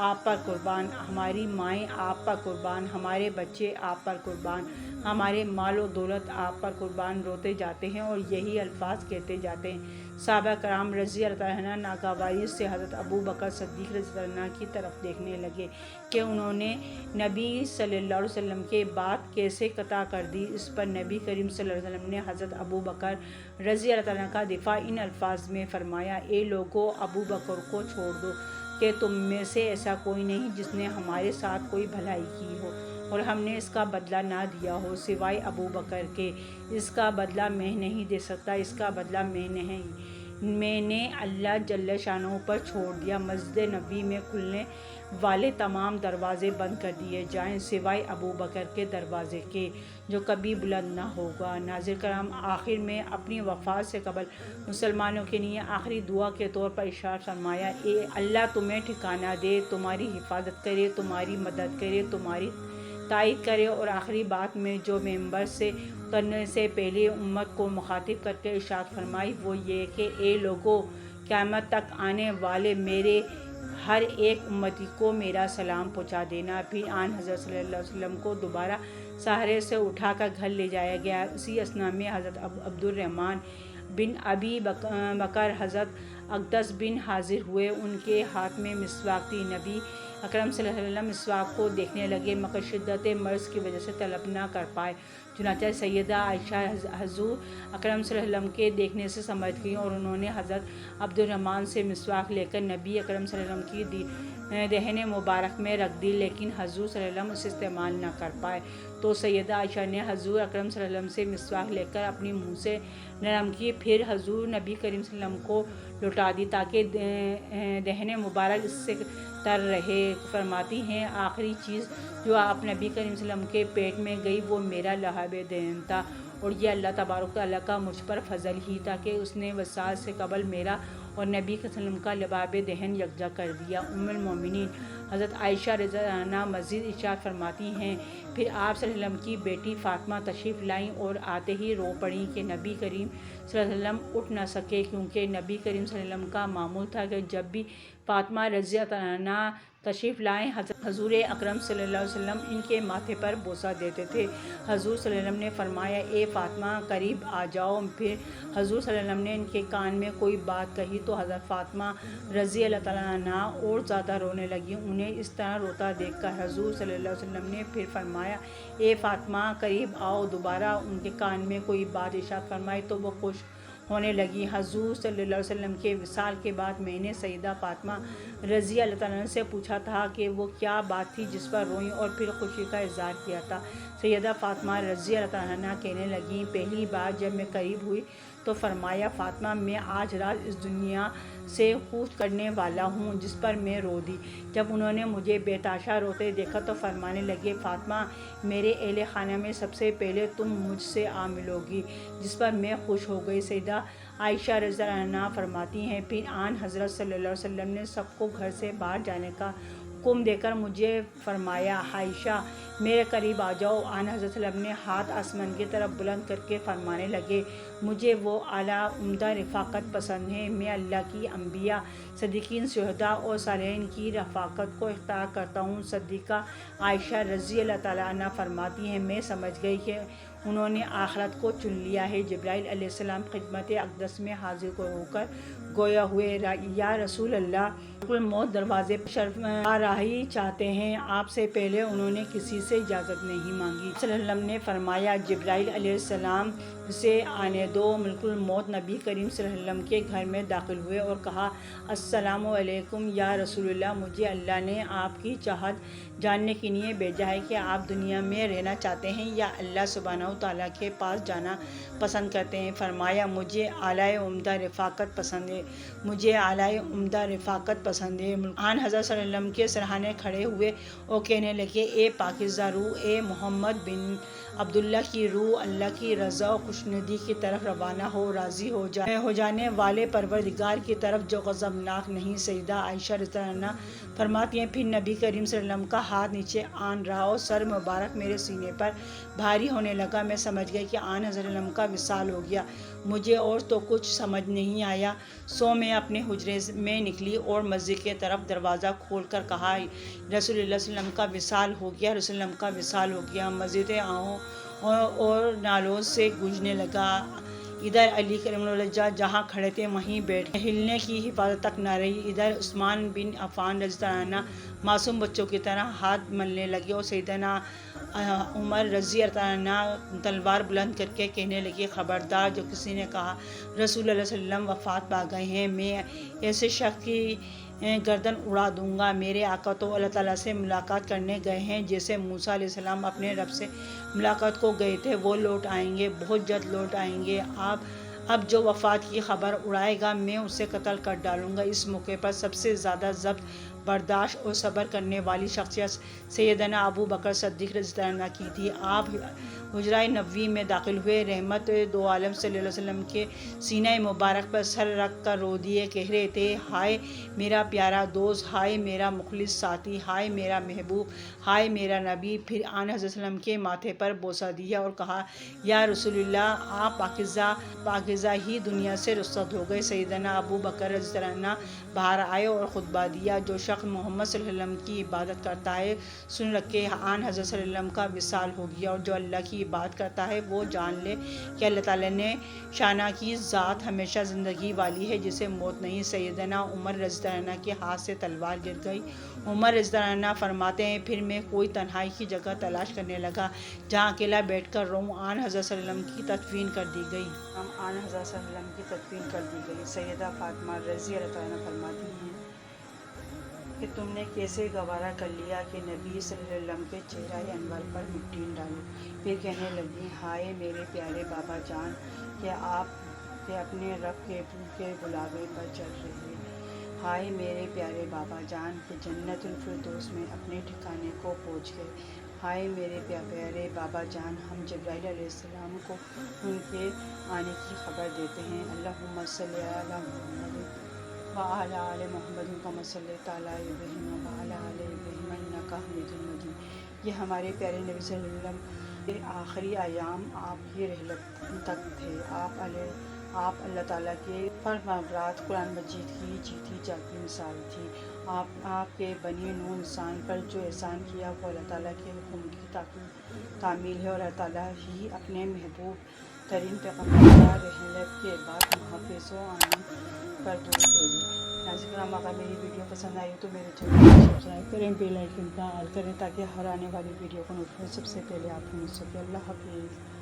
آپ پر قربان، ہماری مائیں آپ پر قربان، ہمارے بچے آپ پر قربان، ہمارے مال و دولت آپ پر قربان، روتے جاتے ہیں اور یہی الفاظ کہتے جاتے ہیں۔ صحابہ کرام رضی اللہ عنہ ناگواری سے حضرت ابو بکر صدیق رضی اللہ عنہ کی طرف دیکھنے لگے کہ انہوں نے نبی صلی اللہ علیہ وسلم کے بات کیسے قطع کر دی۔ اس پر نبی کریم صلی اللہ علیہ وسلم نے حضرت ابو بکر رضی اللہ عنہ کا دفاع ان الفاظ میں فرمایا: اے لوگو، ابو بکر کو چھوڑ دو کہ تم میں سے ایسا کوئی نہیں جس نے ہمارے ساتھ کوئی بھلائی کی ہو اور ہم نے اس کا بدلہ نہ دیا ہو سوائے ابو بکر کے۔ اس کا بدلہ میں نہیں دے سکتا، اس کا بدلہ میں نے اللہ جل شانہ پر چھوڑ دیا۔ مسجد نبوی میں کھلنے والے تمام دروازے بند کر دیے جائیں سوائے ابو بکر کے دروازے کے، جو کبھی بلند نہ ہوگا۔ ناظرین کرام، آخر میں اپنی وفات سے قبل مسلمانوں کے لیے آخری دعا کے طور پر ارشاد فرمایا: اے اللہ تمہیں ٹھکانہ دے، تمہاری حفاظت کرے، تمہاری مدد کرے، تمہاری تائید کرے۔ اور آخری بات میں جو ممبر سے اترنے سے پہلے امت کو مخاطب کر کے ارشاد فرمائی وہ یہ کہ اے لوگو، قیامت تک آنے والے میرے ہر ایک امتی کو میرا سلام پہنچا دینا۔ پھر آن حضرت صلی اللہ علیہ وسلم کو دوبارہ سہارے سے اٹھا کر گھر لے جایا گیا۔ اسی اثناء میں حضرت عبد الرحمن بن ابی بکر حضرت اقدس بن حاضر ہوئے، ان کے ہاتھ میں مسواک تھی۔ نبی اکرم صلی اللہ علیہ وسلم مسواک کو دیکھنے لگے مگر شدت مرض کی وجہ سے طلب نہ کر پائے، چنانچہ سیدہ عائشہ حضور اکرم صلی اللہ علیہ وسلم کے دیکھنے سے سمجھ گئیں اور انہوں نے حضرت عبد الرحمن سے مسواک لے کر نبی اکرم صلی اللہ علیہ وسلم کی دہن مبارک میں رکھ دی، لیکن حضور صلی اللہ علیہ وسلم اسے استعمال نہ کر پائے۔ تو سیدہ عائشہ نے حضور اکرم صلی اللہ علیہ وسلم سے مسواک لے کر اپنی منہ سے نرم کی، پھر حضور نبی کریم صلی اللہ علیہ وسلم کو لوٹا دی تاکہ دہن مبارک اس سے تر رہے۔ فرماتی ہیں آخری چیز جو آپ نبی کریم صلی اللہ علیہ وسلم کے پیٹ میں گئی وہ میرا لہاب دہن تھا، اور یہ اللہ تبارک و تعالیٰ کا مجھ پر فضل ہی تھا کہ اس نے وصال سے قبل میرا اور نبی صلی اللہ علیہ وسلم کا لباب دہن یکجا کر دیا۔ ام المومنین حضرت عائشہ رضی اللہ عنہا مزید ارشاد فرماتی ہیں پھر آپ صلی اللہ علیہ وسلم کی بیٹی فاطمہ تشریف لائیں اور آتے ہی رو پڑیں کہ نبی کریم صلی اللہ علیہ وسلم اٹھ نہ سکے، کیونکہ نبی کریم صلی اللہ علیہ وسلم کا معمول تھا کہ جب بھی فاطمہ رضی اللہ عنہا تشریف لائیں حضور اکرم صلی اللہ علیہ وسلم ان کے ماتھے پر بوسہ دیتے تھے۔ حضور صلی اللہ علیہ وسلم نے فرمایا اے فاطمہ قریب آ جاؤ۔ پھر حضور صلی اللہ علیہ وسلم نے ان کے کان میں کوئی بات کہی تو حضرت فاطمہ رضی اللہ تعالیٰ عنہا اور زیادہ رونے لگی۔ انہیں اس طرح روتا دیکھ کر حضور صلی اللہ علیہ وسلم نے پھر فرمایا اے فاطمہ قریب آؤ۔ دوبارہ ان کے کان میں کوئی بات ارشاد فرمائی تو وہ خوش ہونے لگی۔ حضور صلی اللہ علیہ وسلم کے وصال کے بعد میں نے سیدہ فاطمہ رضی اللہ تعالیٰ عنہ سے پوچھا تھا کہ وہ کیا بات تھی جس پر روئیں اور پھر خوشی کا اظہار کیا تھا۔ سیدہ فاطمہ رضی اللہ تعالیٰ عنہ کہنے لگیں پہلی بار جب میں قریب ہوئی تو فرمایا فاطمہ میں آج رات اس دنیا سے کوچ کرنے والا ہوں، جس پر میں رو دی۔ جب انہوں نے مجھے بے تحاشا روتے دیکھا تو فرمانے لگے فاطمہ میرے اہل خانہ میں سب سے پہلے تم مجھ سے آ ملو گی، جس پر میں خوش ہو گئی۔ سیدہ عائشہ رضی اللہ عنہا فرماتی ہیں پھر آن حضرت صلی اللہ علیہ وسلم نے سب کو گھر سے باہر جانے کا حکم دے کر مجھے فرمایا عائشہ میرے قریب آ جاؤ۔ آن حضرت صلی اللہ علیہ وسلم نے ہاتھ آسمان کی طرف بلند کر کے فرمانے لگے مجھے وہ اعلیٰ عمدہ رفاقت پسند ہے، میں اللہ کی انبیاء، صدیقین، شہداء اور صالحین کی رفاقت کو اختیار کرتا ہوں۔ صدیقہ عائشہ رضی اللہ تعالیٰ عنہ فرماتی ہیں میں سمجھ گئی کہ انہوں نے آخرت کو چن لیا ہے۔ جبرائیل علیہ السلام خدمت اقدس میں حاضر ہو کر گویا ہوئے یا رسول اللہ، ملک الموت دروازے پر شرفراہی چاہتے ہیں۔ آپ سے پہلے انہوں نے کسی سے اجازت نہیں مانگی۔ صلی اللہ علیہ وسلم نے فرمایا جبرائیل علیہ السلام سے آنے دو۔ ملک الموت نبی کریم صلی اللہ علیہ وسلم کے گھر میں داخل ہوئے اور کہا السلام علیکم یا رسول اللہ، مجھے اللہ نے آپ کی چاہت جاننے کے لیے بھیجا ہے کہ آپ دنیا میں رہنا چاہتے ہیں یا اللہ سبحانہ و تعالیٰ کے پاس جانا پسند کرتے ہیں۔ فرمایا مجھے اعلیٰ عمدہ رفاقت پسند ہے، مجھے اعلیٰ عمدہ رفاقت پسند ہے۔ آن حضرت صلی اللہ علیہ وسلم کے سرہانے کھڑے ہوئے اور کہنے لگے اے پاکیزہ روح، اے محمد بن عبداللہ کی روح، اللہ کی رضا و خوش خوشنودی کی طرف روانہ ہو، راضی ہو جانے والے پروردگار کی طرف جو غضبناک نہیں۔ سیدہ عائشہ رضی اللہ عنہا فرماتی ہیں پھر نبی کریم صلی اللہ علیہ وسلم کا ہاتھ نیچے آن رہا اور سر مبارک میرے سینے پر بھاری ہونے لگا۔ میں سمجھ گئی کہ آن حضرت صلی اللہ علیہ وسلم کا وصال ہو گیا۔ مجھے اور تو کچھ سمجھ نہیں آیا، سو میں اپنے حجرے میں نکلی اور مسجد کی طرف دروازہ کھول کر کہا رسول اللہ صلی اللہ علیہ وسلم کا وصال ہو گیا، رسول اللہ کا وصال ہو گیا۔ مسجد آہوں اور نالوں سے گونجنے لگا۔ ادھر علی کریم اللہ وجہ جہاں کھڑے تھے وہیں بیٹھ گئے، ہلنے کی حفاظت تک نہ رہی۔ ادھر عثمان بن عفان رضی اللہ عنہ معصوم بچوں کی طرح ہاتھ ملنے لگے اور سیدنا عمر رضی اللہ عنہ تلوار بلند کر کے کہنے لگے خبردار، جو کسی نے کہا رسول اللہ صلی اللہ علیہ وسلم وفات پا گئے ہیں، میں ایسے شخص کی گردن اڑا دوں گا۔ میرے آقا تو اللہ تعالیٰ سے ملاقات کرنے گئے ہیں، جیسے موسیٰ علیہ السلام اپنے رب سے ملاقات کو گئے تھے، وہ لوٹ آئیں گے، بہت جلد لوٹ آئیں گے۔ اب جو وفات کی خبر اڑائے گا میں اسے قتل کر ڈالوں گا۔ اس موقع پر سب سے زیادہ ضبط برداشت اور صبر کرنے والی شخصیت سیدنا ابو بکر صدیق رضی اللہ عنہ کی تھی۔ آپ حجرہ نبوی میں داخل ہوئے، رحمت دو عالم صلی اللہ علیہ وسلم کے سینہ مبارک پر سر رکھ کر رو دیے، کہہ رہے تھے ہائے میرا پیارا دوست، ہائے میرا مخلص ساتھی، ہائے میرا محبوب، ہائے میرا نبی۔ پھر آن حضرت صلی اللہ علیہ وسلم کے ماتھے پر بوسہ دیا اور کہا یا رسول اللہ، آپ پاکیزہ ہی دنیا سے رخصت ہو گئے۔ سیدنا ابو بکر رضی اللہ عنہ باہر آئے اور خطبہ دیا، جو شخص محمد صلی اللہ علیہ وسلم کی عبادت کرتا ہے سن رکھے آن حضرت صلی اللہ علیہ وسلم کا وصال ہو گیا، اور جو اللہ کی عبادت کرتا ہے وہ جان لے کہ اللہ تعالیٰ نے شانہ کی ذات ہمیشہ زندگی والی ہے جسے موت نہیں۔ سیدنا عمر رضی اللہ عنہ کے ہاتھ سے تلوار گر گئی۔ عمر رضی اللہ عنہ فرماتے ہیں پھر میں کوئی تنہائی کی جگہ تلاش کرنے لگا جہاں اکیلا بیٹھ کر رہوں۔ آن حضرت صلی اللہ علیہ وسلم کی تدفین کر دی گئی۔ آن حضرت صلی اللہ علیہ وسلم کی تدفین کر دی گئی۔ سیدہ فاطمہ رضی اللہ عنہ فرماتی ہیں کہ تم نے کیسے گوارا کر لیا کہ نبی صلی اللہ علیہ وسلم کے چہرہ انور پر مٹی ڈالو۔ پھر کہنے لگی ہائے میرے پیارے بابا جان، کہ آپ کے اپنے رب کے بلاوے پر چل رہے، ہائے میرے پیارے بابا جان کہ جنت الفردوس میں اپنے ٹھکانے کو پہنچ گئے، ہائے میرے پیارے بابا جان ہم جبرائیل علیہ السلام کو ان کے آنے کی خبر دیتے ہیں۔ اللہم صلی علی محمد وعلی آل محمد کما صلیت علی ابراہیم وعلی آل ابراہیم انک حمید مجید۔ یہ ہمارے پیارے نبی صلی اللہ علیہ وسلم کے آخری ایام آپ کی رحلت تک تھے۔ آپ اللہ تعالیٰ کے فرمانبرات قرآن مجید کی جیتی جاگتی مثال تھی۔ آپ کے بنی نوح انسان پر جو احسان کیا وہ اللہ تعالیٰ کے حکم کی تعمیل ہے، اور اللہ تعالیٰ ہی اپنے محبوب ترین پیغمبر کا رحلت کے بعد محافظ و امین پر درود بھیجے۔ ناظرین کرام، اگر میری ویڈیو پسند آئی تو میرے چینل کو سبسکرائب کریں، بیل آئیکن کا آل کریں تاکہ ہر آنے والی ویڈیو کو نوٹیفیکیشن سب سے پہلے آپ کو مل سکے۔ اللہ حافظ۔